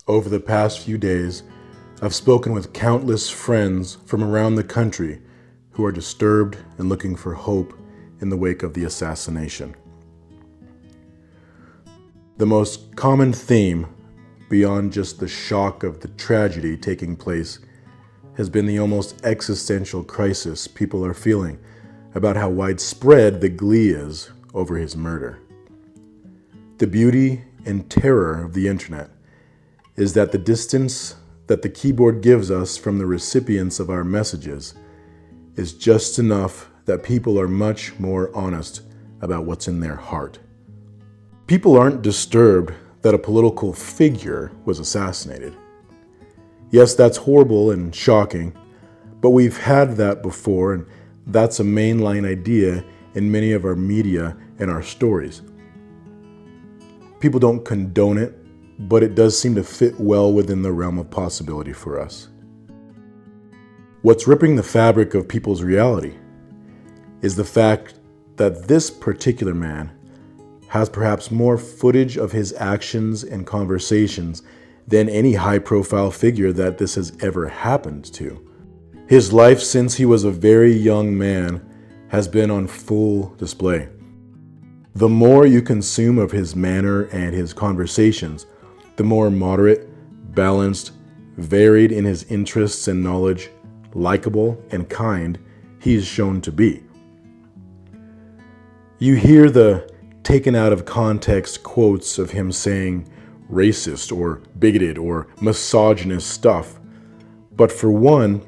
Over the past few days, I've spoken with countless friends from around the country who are disturbed and looking for hope in the wake of the assassination. The most common theme, beyond just the shock of the tragedy taking place, has been the almost existential crisis people are feeling about how widespread the glee is over his murder. The beauty and terror of the internet is that the distance that the keyboard gives us from the recipients of our messages is just enough that people are much more honest about what's in their heart. People aren't disturbed that a political figure was assassinated. Yes, that's horrible and shocking, but we've had that before, and that's a mainline idea in many of our media and our stories. People don't condone it, but it does seem to fit well within the realm of possibility for us. What's ripping the fabric of people's reality is the fact that this particular man has perhaps more footage of his actions and conversations than any high-profile figure that this has ever happened to. His life since he was a very young man has been on full display. The more you consume of his manner and his conversations, the more moderate, balanced, varied in his interests and knowledge, likable and kind he is shown to be. You hear the taken out of context quotes of him saying racist or bigoted or misogynist stuff, but for one,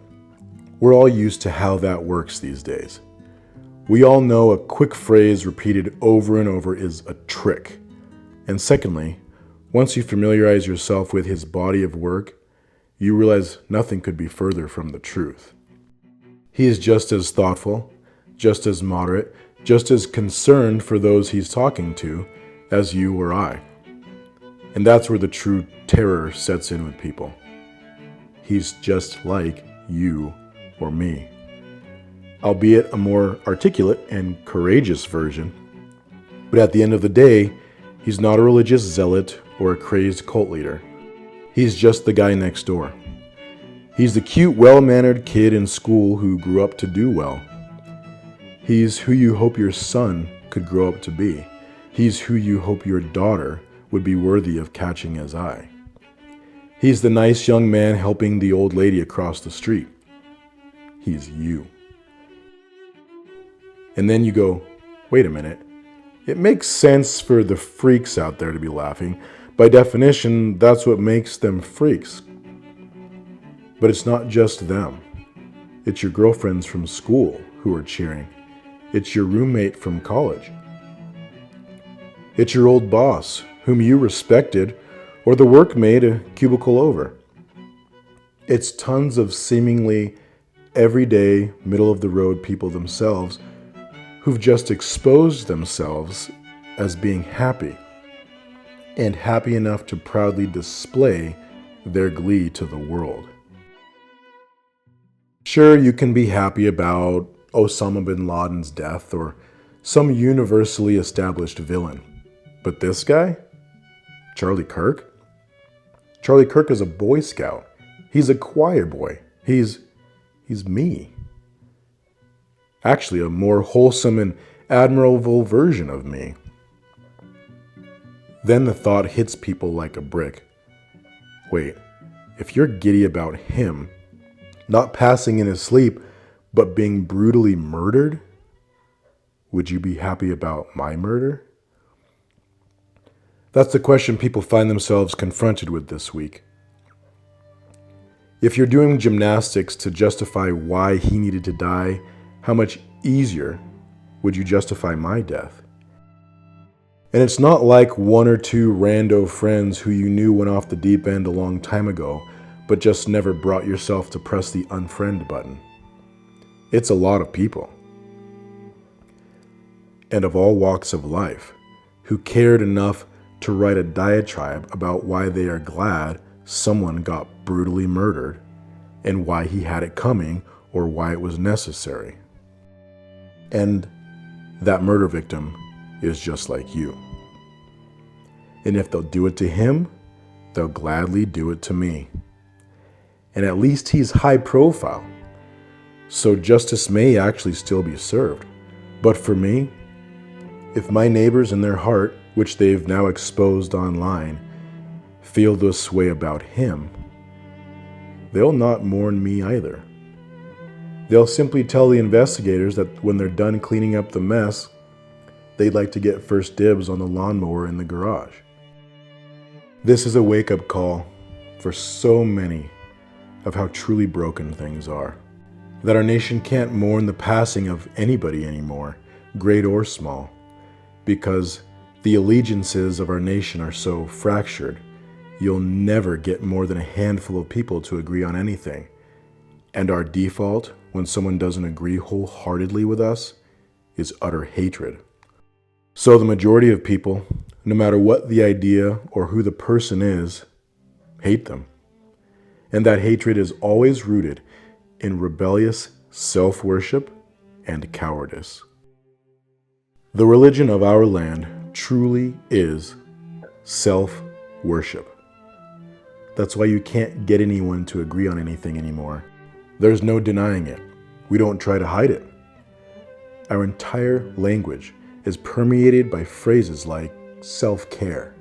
we're all used to how that works these days. We all know a quick phrase repeated over and over is a trick. And secondly, once you familiarize yourself with his body of work, you realize nothing could be further from the truth. He is just as thoughtful, just as moderate, just as concerned for those he's talking to as you or I. And that's where the true terror sets in with people. He's just like you or me, albeit a more articulate and courageous version. But at the end of the day, he's not a religious zealot or a crazed cult leader. He's just the guy next door. He's the cute, well-mannered kid in school who grew up to do well. He's who you hope your son could grow up to be. He's who you hope your daughter would be worthy of catching his eye. He's the nice young man helping the old lady across the street. He's you. And then you go, wait a minute. It makes sense for the freaks out there to be laughing. By definition, that's what makes them freaks. But it's not just them. It's your girlfriends from school who are cheering. It's your roommate from college. It's your old boss, whom you respected, or the workmate a cubicle over. It's tons of seemingly everyday, middle-of-the-road people themselves who've just exposed themselves as being happy, and happy enough to proudly display their glee to the world. Sure, you can be happy about Osama bin Laden's death or some universally established villain. But this guy? Charlie Kirk? Charlie Kirk is a Boy Scout. He's a choir boy. He's me. Actually, a more wholesome and admirable version of me. Then the thought hits people like a brick. Wait, if you're giddy about him, not passing in his sleep, but being brutally murdered, would you be happy about my murder? That's the question people find themselves confronted with this week. If you're doing gymnastics to justify why he needed to die, how much easier would you justify my death? And it's not like one or two rando friends who you knew went off the deep end a long time ago, but just never brought yourself to press the unfriend button. It's a lot of people. And of all walks of life, who cared enough to write a diatribe about why they are glad someone got brutally murdered and why he had it coming or why it was necessary. And that murder victim is just like you. And if they'll do it to him, they'll gladly do it to me. And at least he's high profile, so justice may actually still be served. But for me, if my neighbors in their heart, which they've now exposed online, feel this way about him, they'll not mourn me either. They'll simply tell the investigators that when they're done cleaning up the mess, they'd like to get first dibs on the lawnmower in the garage. This is a wake-up call for so many of how truly broken things are. That our nation can't mourn the passing of anybody anymore, great or small, because the allegiances of our nation are so fractured. You'll never get more than a handful of people to agree on anything. And our default, when someone doesn't agree wholeheartedly with us, is utter hatred. So the majority of people, no matter what the idea or who the person is, hate them. And that hatred is always rooted in rebellious self-worship and cowardice. The religion of our land truly is self-worship. That's why you can't get anyone to agree on anything anymore. There's no denying it. We don't try to hide it. Our entire language is permeated by phrases like self-care.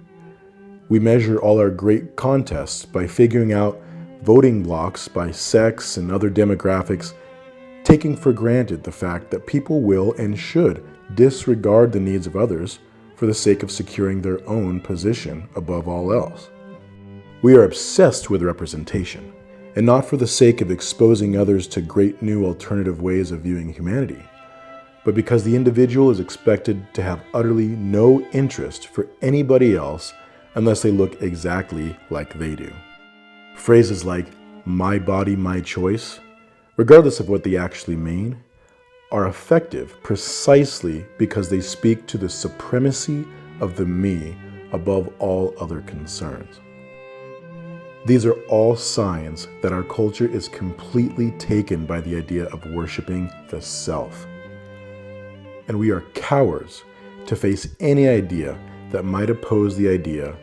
We measure all our great contests by figuring out voting blocks by sex and other demographics, taking for granted the fact that people will and should disregard the needs of others for the sake of securing their own position above all else. We are obsessed with representation, and not for the sake of exposing others to great new alternative ways of viewing humanity, but because the individual is expected to have utterly no interest for anybody else unless they look exactly like they do. Phrases like, "my body, my choice," regardless of what they actually mean, are effective precisely because they speak to the supremacy of the me above all other concerns. These are all signs that our culture is completely taken by the idea of worshiping the self. And we are cowards to face any idea that might oppose the idea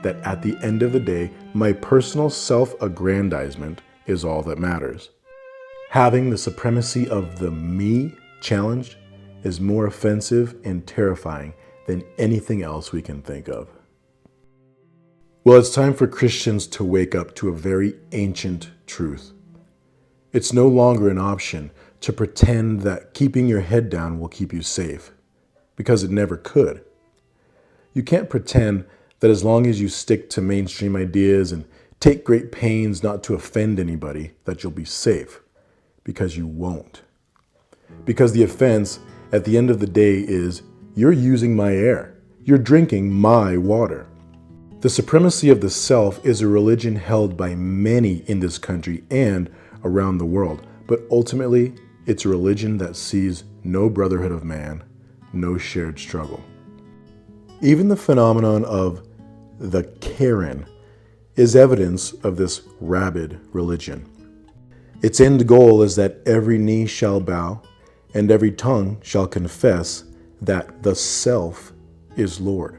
that at the end of the day, my personal self-aggrandizement is all that matters. Having the supremacy of the me challenged is more offensive and terrifying than anything else we can think of. Well, it's time for Christians to wake up to a very ancient truth. It's no longer an option to pretend that keeping your head down will keep you safe, because it never could. You can't pretend that as long as you stick to mainstream ideas and take great pains not to offend anybody, that you'll be safe, because you won't. Because the offense at the end of the day is, you're using my air, you're drinking my water. The supremacy of the self is a religion held by many in this country and around the world, but ultimately, it's a religion that sees no brotherhood of man, no shared struggle. Even the phenomenon of the Karen is evidence of this rabid religion. Its end goal is that every knee shall bow and every tongue shall confess that the self is Lord.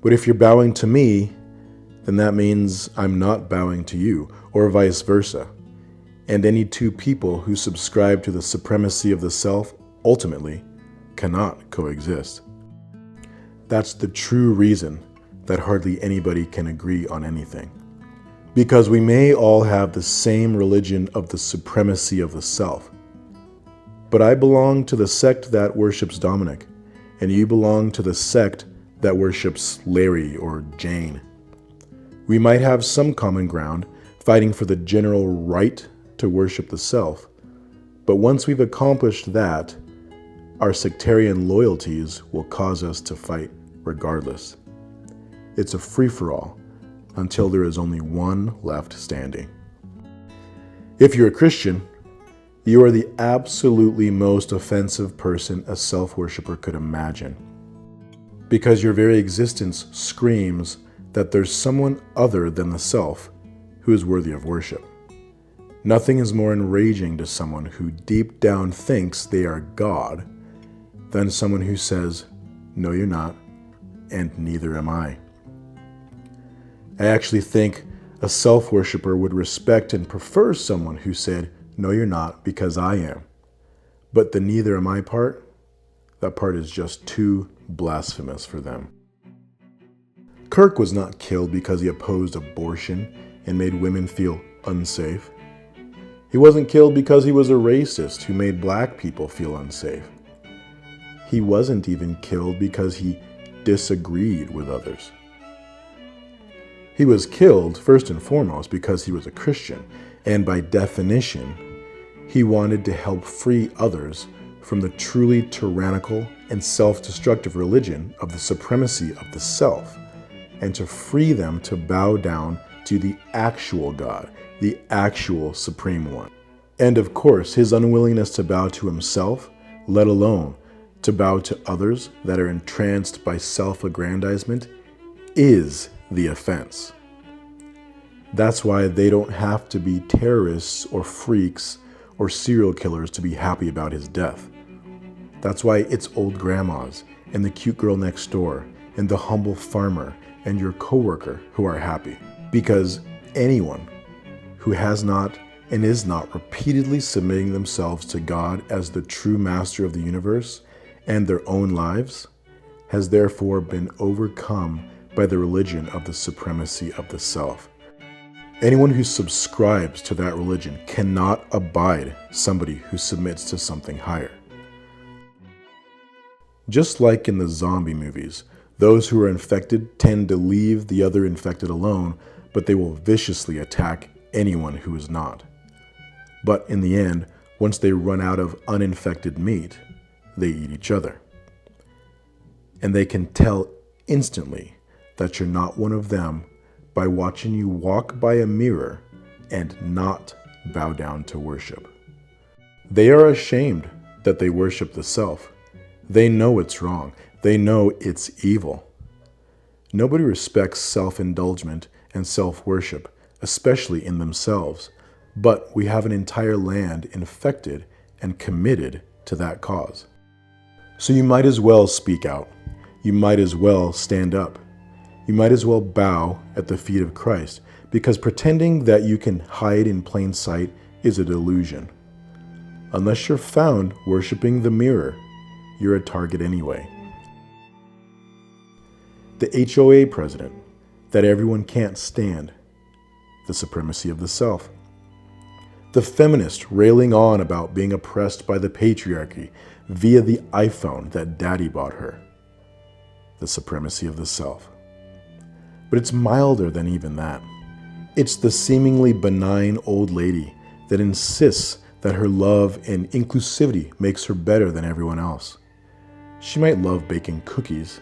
But if you're bowing to me, then that means I'm not bowing to you, or vice versa. And any two people who subscribe to the supremacy of the self ultimately cannot coexist. That's the true reason that hardly anybody can agree on anything. Because we may all have the same religion of the supremacy of the self. But I belong to the sect that worships Dominic, and you belong to the sect that worships Larry or Jane. We might have some common ground, fighting for the general right to worship the self, but once we've accomplished that, our sectarian loyalties will cause us to fight regardless. It's a free-for-all until there is only one left standing. If you're a Christian, you are the absolutely most offensive person a self-worshiper could imagine, because your very existence screams that there's someone other than the self who is worthy of worship. Nothing is more enraging to someone who deep down thinks they are God than someone who says, "No, you're not, and neither am I." I actually think a self-worshiper would respect and prefer someone who said, "No, you're not, because I am." But the "neither am I" part, that part is just too blasphemous for them. Kirk was not killed because he opposed abortion and made women feel unsafe. He wasn't killed because he was a racist who made black people feel unsafe. He wasn't even killed because he disagreed with others. He was killed first and foremost because he was a Christian, and by definition, he wanted to help free others from the truly tyrannical and self-destructive religion of the supremacy of the self, and to free them to bow down to the actual God, the actual Supreme One. And of course, his unwillingness to bow to himself, let alone to bow to others that are entranced by self-aggrandizement, is the offense. That's why they don't have to be terrorists or freaks or serial killers to be happy about his death. That's why it's old grandmas and the cute girl next door and the humble farmer and your coworker who are happy. Because anyone who has not and is not repeatedly submitting themselves to God as the true master of the universe and their own lives has therefore been overcome by the religion of the supremacy of the self. Anyone who subscribes to that religion cannot abide somebody who submits to something higher. Just like in the zombie movies, those who are infected tend to leave the other infected alone, but they will viciously attack anyone who is not. But in the end, once they run out of uninfected meat, they eat each other. And they can tell instantly that you're not one of them by watching you walk by a mirror and not bow down to worship. They are ashamed that they worship the self. They know it's wrong. They know it's evil. Nobody respects self-indulgence and self-worship, especially in themselves, but we have an entire land infected and committed to that cause. So you might as well speak out. You might as well stand up. You might as well bow at the feet of Christ, because pretending that you can hide in plain sight is a delusion. Unless you're found worshiping the mirror, you're a target anyway. The HOA president that everyone can't stand, the supremacy of the self. The feminist railing on about being oppressed by the patriarchy via the iPhone that daddy bought her, the supremacy of the self. But it's milder than even that. It's the seemingly benign old lady that insists that her love and inclusivity makes her better than everyone else. She might love baking cookies,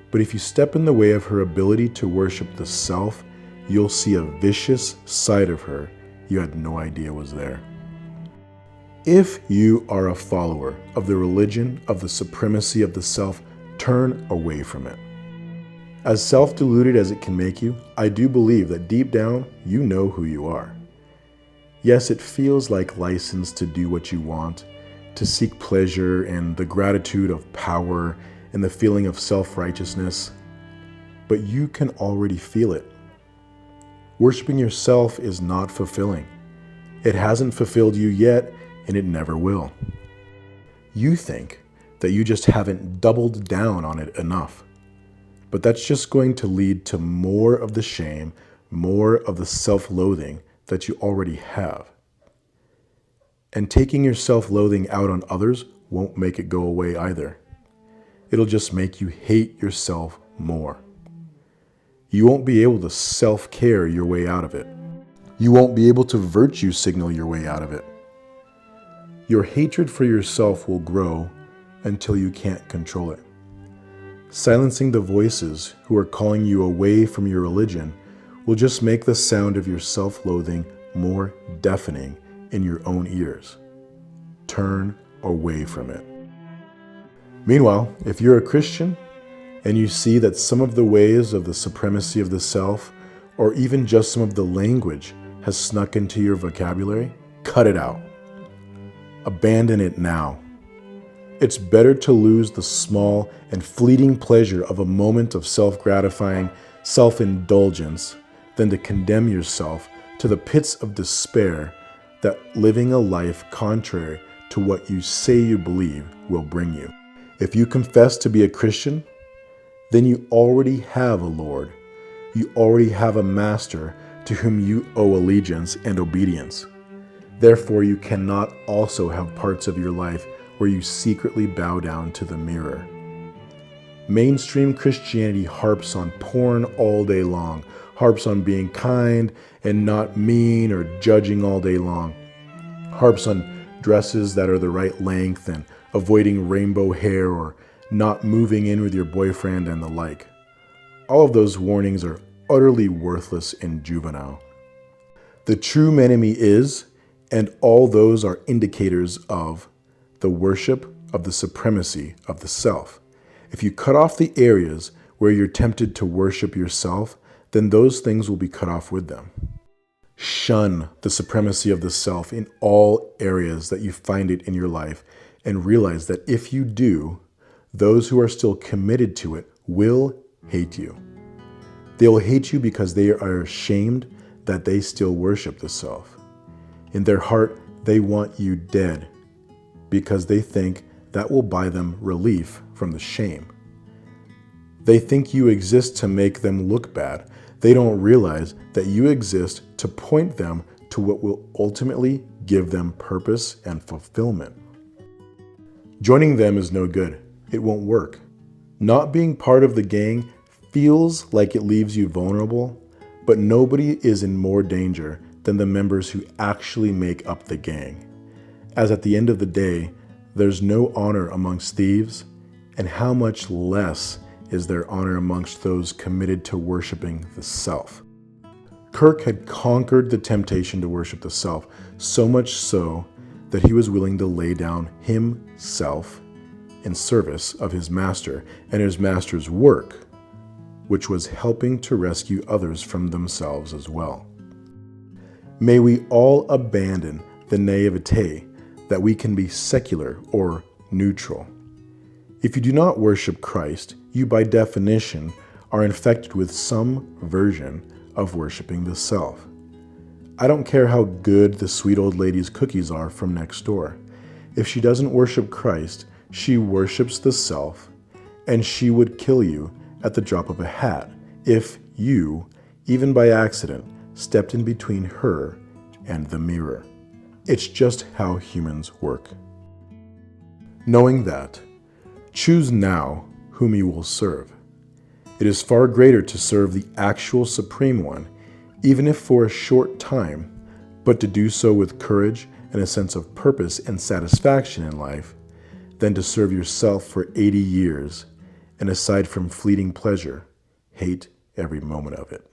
but if you step in the way of her ability to worship the self, you'll see a vicious side of her you had no idea was there. If you are a follower of the religion of the supremacy of the self, turn away from it. As self-deluded as it can make you, I do believe that deep down, you know who you are. Yes, it feels like license to do what you want, to seek pleasure and the gratitude of power and the feeling of self-righteousness, but you can already feel it. Worshiping yourself is not fulfilling. It hasn't fulfilled you yet, and it never will. You think that you just haven't doubled down on it enough. But that's just going to lead to more of the shame, more of the self-loathing that you already have. And taking your self-loathing out on others won't make it go away either. It'll just make you hate yourself more. You won't be able to self-care your way out of it. You won't be able to virtue signal your way out of it. Your hatred for yourself will grow until you can't control it. Silencing the voices who are calling you away from your religion will just make the sound of your self-loathing more deafening in your own ears. Turn away from it. Meanwhile, if you're a Christian and you see that some of the ways of the supremacy of the self, or even just some of the language, has snuck into your vocabulary, cut it out. Abandon it now. It's better to lose the small and fleeting pleasure of a moment of self-gratifying self-indulgence than to condemn yourself to the pits of despair that living a life contrary to what you say you believe will bring you. If you confess to be a Christian, then you already have a Lord. You already have a master to whom you owe allegiance and obedience. Therefore, you cannot also have parts of your life where you secretly bow down to the mirror. Mainstream Christianity harps on porn all day long, harps on being kind and not mean or judging all day long, harps on dresses that are the right length and avoiding rainbow hair or not moving in with your boyfriend and the like. All of those warnings are utterly worthless and juvenile. The true enemy is, and all those are indicators of, the worship of the supremacy of the self. If you cut off the areas where you're tempted to worship yourself, then those things will be cut off with them. Shun the supremacy of the self in all areas that you find it in your life, and realize that if you do, those who are still committed to it will hate you. They will hate you because they are ashamed that they still worship the self. In their heart, they want you dead because they think that will buy them relief from the shame. They think you exist to make them look bad. They don't realize that you exist to point them to what will ultimately give them purpose and fulfillment. Joining them is no good. It won't work. Not being part of the gang feels like it leaves you vulnerable, but nobody is in more danger than the members who actually make up the gang. As at the end of the day, there's no honor amongst thieves, and how much less is there honor amongst those committed to worshiping the self. Kirk had conquered the temptation to worship the self, so much so that he was willing to lay down himself in service of his master and his master's work, which was helping to rescue others from themselves as well. May we all abandon the naivete that we can be secular or neutral. If you do not worship Christ, you by definition are infected with some version of worshiping the self. I don't care how good the sweet old lady's cookies are from next door. If she doesn't worship Christ, she worships the self, and she would kill you at the drop of a hat if you, even by accident, stepped in between her and the mirror. It's just how humans work. Knowing that, choose now whom you will serve. It is far greater to serve the actual Supreme One, even if for a short time, but to do so with courage and a sense of purpose and satisfaction in life, than to serve yourself for 80 years and aside from fleeting pleasure, hate every moment of it.